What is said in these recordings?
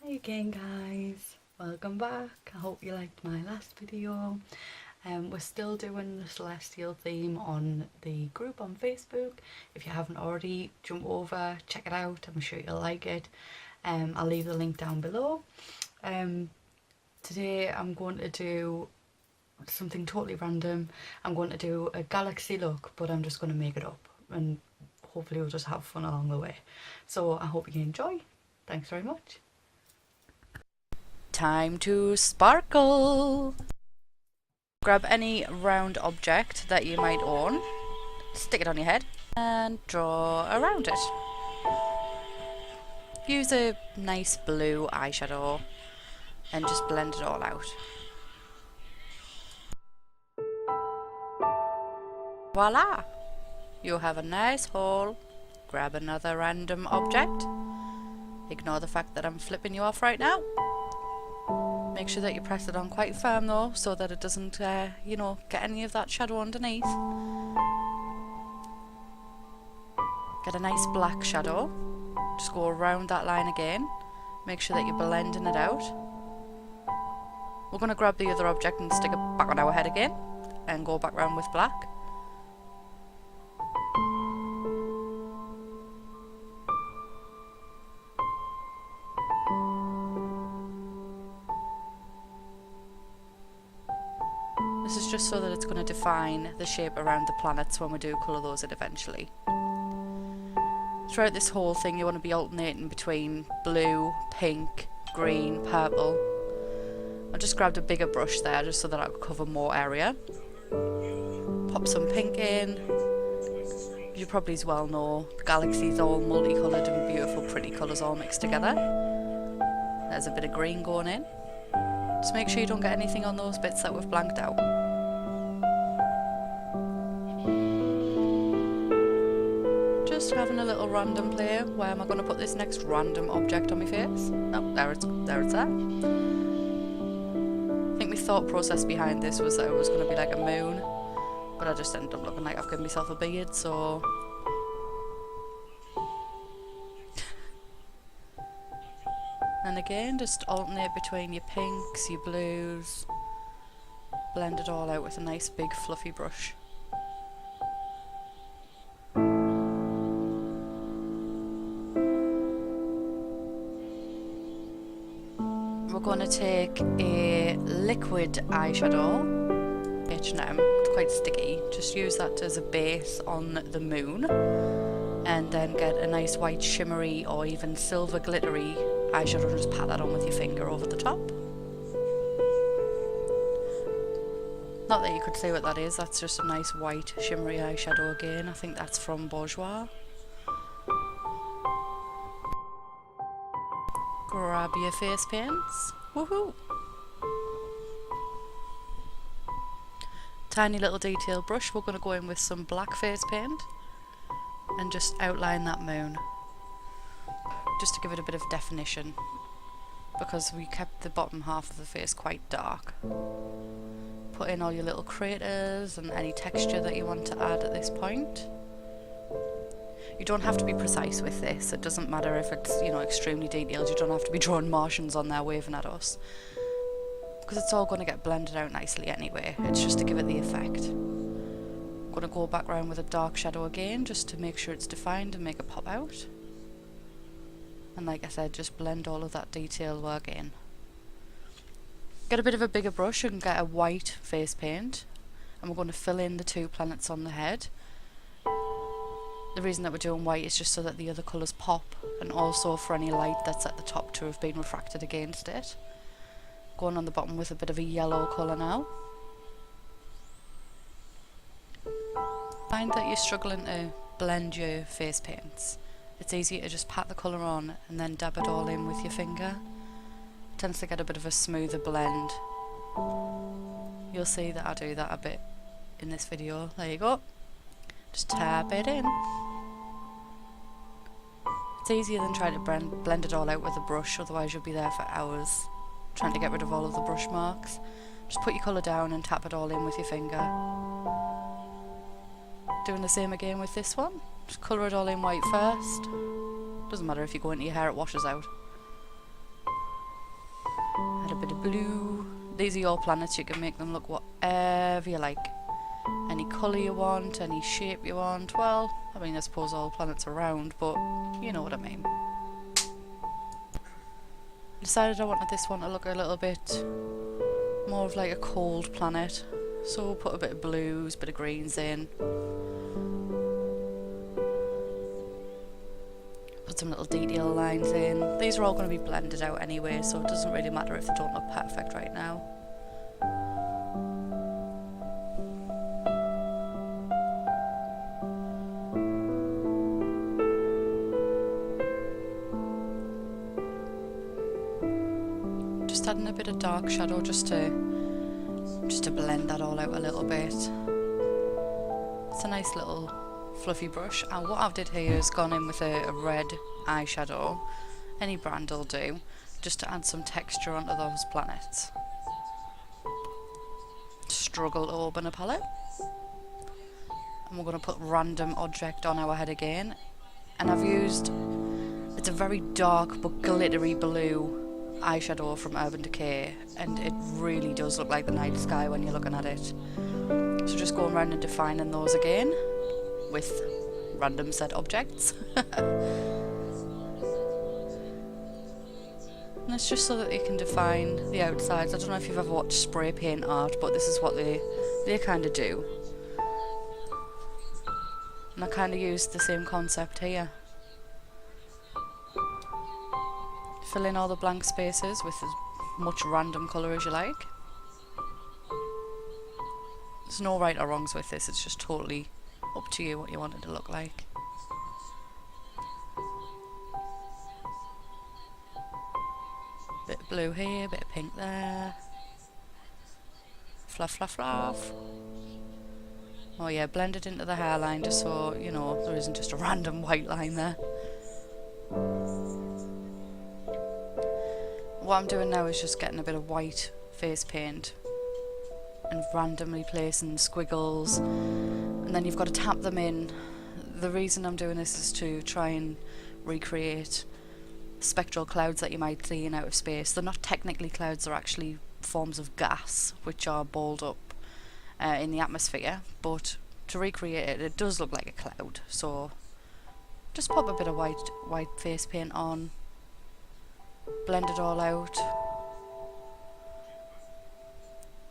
Hi again guys, welcome back. I hope you liked my last video. We're still doing the celestial theme on the group on Facebook. If you haven't already, jump over, check it out, I'm sure you'll like it. I'll leave the link down below. Today I'm going to do something totally random. I'm going to do a galaxy look, but I'm just going to make it up and hopefully we'll just have fun along the way. So I hope you enjoy. Thanks very much. Time to sparkle! Grab any round object that you might own, stick it on your head, and draw around it. Use a nice blue eyeshadow and just blend it all out. Voila! You have a nice hole. Grab another random object. Ignore the fact that I'm flipping you off right now. Make sure that you press it on quite firm though, so that it doesn't, you know, get any of that shadow underneath. Get a nice black shadow. Just go around that line again. Make sure that you're blending it out. We're going to grab the other object and stick it back on our head again, and go back round with black. This is just so that it's going to define the shape around the planets when we do colour those in eventually. Throughout this whole thing you want to be alternating between blue, pink, green, purple. I just grabbed a bigger brush there just so that I could cover more area. Pop some pink in. You probably as well know the galaxy's all multicoloured and beautiful pretty colours all mixed together. There's a bit of green going in. Just make sure you don't get anything on those bits that we've blanked out. Just having a little random play. Where am I going to put this next random object on my face? Oh, there it's there. I think my thought process behind this was that it was going to be like a moon, but I just ended up looking like I've given myself a beard, so... And again, just alternate between your pinks, your blues, blend it all out with a nice big fluffy brush. We're going to take a liquid eyeshadow, H&M, it's quite sticky, just use that as a base on the moon, and then get a nice white shimmery or even silver glittery eyeshadow and just pat that on with your finger over the top. Not that you could see what that is, that's just a nice white shimmery eyeshadow again. I think that's from Bourjois. Grab your face paints. Woohoo! Tiny little detail brush, we're going to go in with some black face paint and just outline that moon. Just to give it a bit of definition, because we kept the bottom half of the face quite dark. Put in all your little craters and any texture that you want to add at this point. You don't have to be precise with this, it doesn't matter if it's, you know, extremely detailed, you don't have to be drawing Martians on there waving at us. Because it's all going to get blended out nicely anyway, it's just to give it the effect. I'm going to go back around with a dark shadow again, just to make sure it's defined and make it pop out. And like I said, just blend all of that detail work in. Get a bit of a bigger brush and get a white face paint. And we're going to fill in the two planets on the head. The reason that we're doing white is just so that the other colours pop, and also for any light that's at the top to have been refracted against it. Going on the bottom with a bit of a yellow colour now. Find that you're struggling to blend your face paints. It's easier to just pat the colour on and then dab it all in with your finger. It tends to get a bit of a smoother blend. You'll see that I do that a bit in this video. There you go. Just tap it in. It's easier than trying to blend it all out with a brush, otherwise you'll be there for hours trying to get rid of all of the brush marks. Just put your colour down and tap it all in with your finger. Doing the same again with this one. Just colour it all in white first. Doesn't matter if you go into your hair, it washes out. Add a bit of blue. These are your planets, you can make them look whatever you like. Any colour you want, any shape you want. Well, I mean, I suppose all planets are round, but you know what I mean. I decided I wanted this one to look a little bit more of like a cold planet. So put a bit of blues, bit of greens in. Put some little detail lines in. These are all going to be blended out anyway, so it doesn't really matter if they don't look perfect right now. Just adding a bit of dark shadow just to blend that all out a little bit. It's a nice little fluffy brush, and what I've did here is gone in with a red eyeshadow, any brand will do, just to add some texture onto those planets. Struggle to open a palette, and we're going to put random object on our head again, and I've used, it's a very dark but glittery blue eyeshadow from Urban Decay, and it really does look like the night sky when you're looking at it. So just going around and defining those again with random set objects. And it's just so that you can define the outsides. I don't know if you've ever watched spray paint art, but this is what they kind of do. And I kind of used the same concept here. Fill in all the blank spaces with as much random colour as you like. There's no right or wrongs with this, it's just totally up to you what you want it to look like. Bit of blue here, bit of pink there. Fluff, fluff, fluff. Oh yeah, blend it into the hairline just so, you know, there isn't just a random white line there. What I'm doing now is just getting a bit of white face paint and randomly placing squiggles, and then you've got to tap them in. The reason I'm doing this is to try and recreate spectral clouds that you might see in outer space. They're not technically clouds, they're actually forms of gas which are balled up in the atmosphere, but to recreate it, it does look like a cloud. So just pop a bit of white face paint on, blend it all out.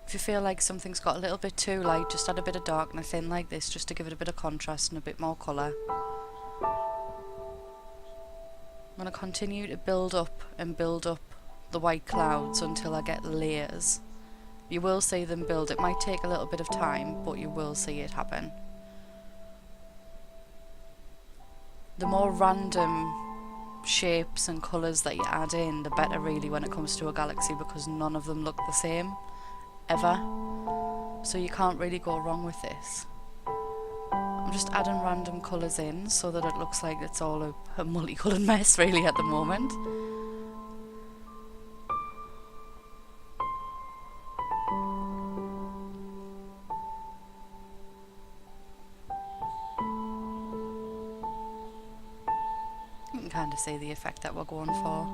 If you feel like something's got a little bit too light, just add a bit of darkness in like this, just to give it a bit of contrast and a bit more colour. I'm going to continue to build up and build up the white clouds until I get layers. You will see them build. It might take a little bit of time, but you will see it happen. The more random shapes and colours that you add in, the better really when it comes to a galaxy, because none of them look the same ever, so you can't really go wrong with this. I'm just adding random colours in so that it looks like it's all a multicoloured mess really at the moment. You can kind of see the effect that we're going for.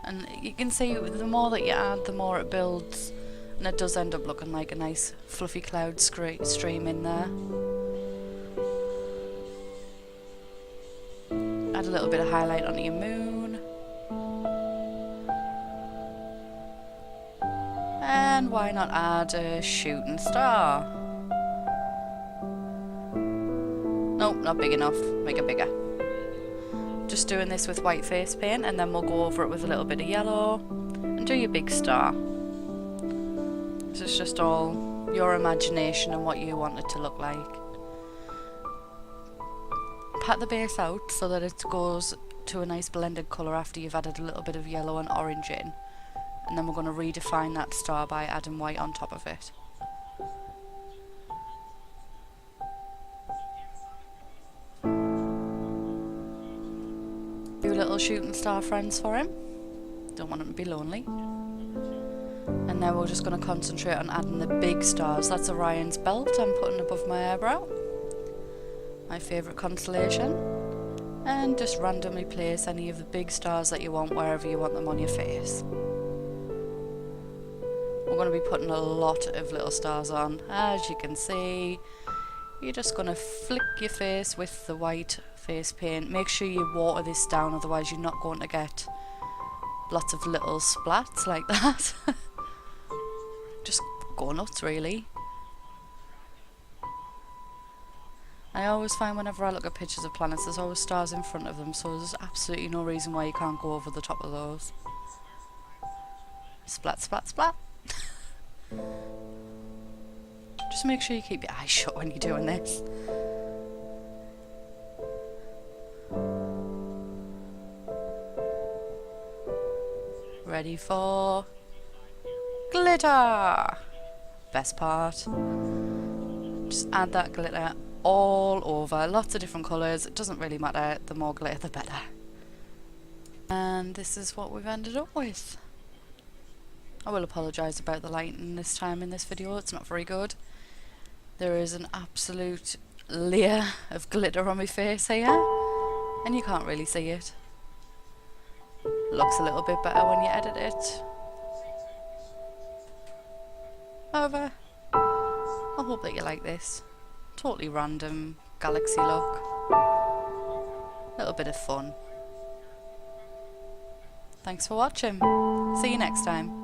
And you can see the more that you add, the more it builds, and it does end up looking like a nice fluffy cloud stream in there. Add a little bit of highlight onto your moon. And why not add a shooting star? Nope, not big enough. Make it bigger. Just doing this with white face paint, and then we'll go over it with a little bit of yellow and do your big star. This is just all your imagination and what you want it to look like. Pat the base out so that it goes to a nice blended colour after you've added a little bit of yellow and orange in, and then we're going to redefine that star by adding white on top of it. Little shooting star friends for him. Don't want him to be lonely. And now we're just going to concentrate on adding the big stars. That's Orion's belt I'm putting above my eyebrow. My favourite constellation. And just randomly place any of the big stars that you want wherever you want them on your face. We're going to be putting a lot of little stars on. As you can see, you're just going to flick your face with the white face paint. Make sure you water this down, otherwise you're not going to get lots of little splats like that. Just go nuts, really. I always find whenever I look at pictures of planets, there's always stars in front of them, so there's absolutely no reason why you can't go over the top of those. Splat, splat, splat. Just make sure you keep your eyes shut when you're doing this. Ready for glitter! Best part. Just add that glitter all over, lots of different colours, it doesn't really matter, the more glitter the better. And this is what we've ended up with. I will apologise about the lighting this time in this video, it's not very good. There is an absolute layer of glitter on my face here, and you can't really see it. Looks a little bit better when you edit it. However, I hope that you like this. Totally random galaxy look. Little bit of fun. Thanks for watching. See you next time.